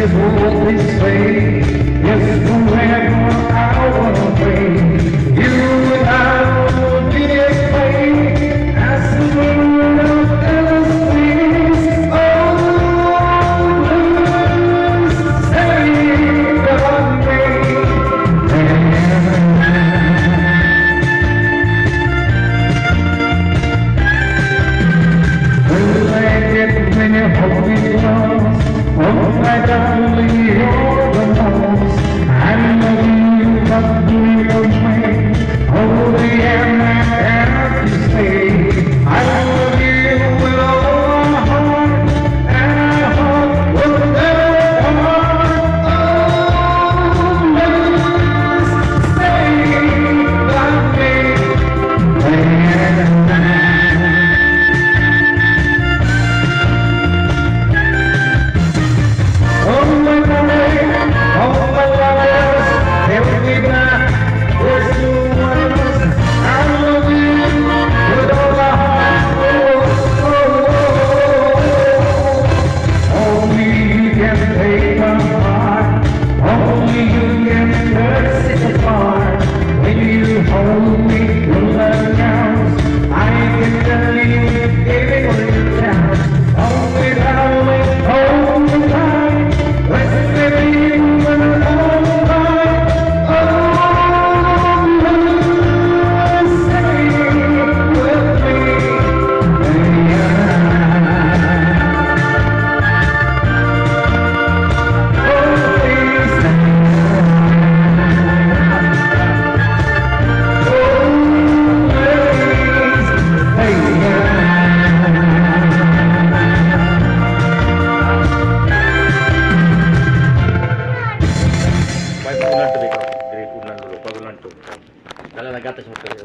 is what they say. Yes, forever I wanna pray. You and I will be a play. As the moon of Elysium. Oh, blues, save on me. Will I get when you hold me close? Oh, my darling, you're the most. I love you, but you don't wait. Oh, yeah, I have to say, I love you with all my heart, and I hope we'll never part. Oh, please stay like me. Oh my love, every night there's no one else. I love you with all my heart. Only you can take my heart. Only you can touch it apart. When you hold me, your love counts. I can tell you, give it all your chance. Only darling, hold me tight. Let's live in the moonlight. Oh, stay with me. May pagulan to, ikaw. Dili unan dulo, pagulan to. Kala nagatas mo kayo.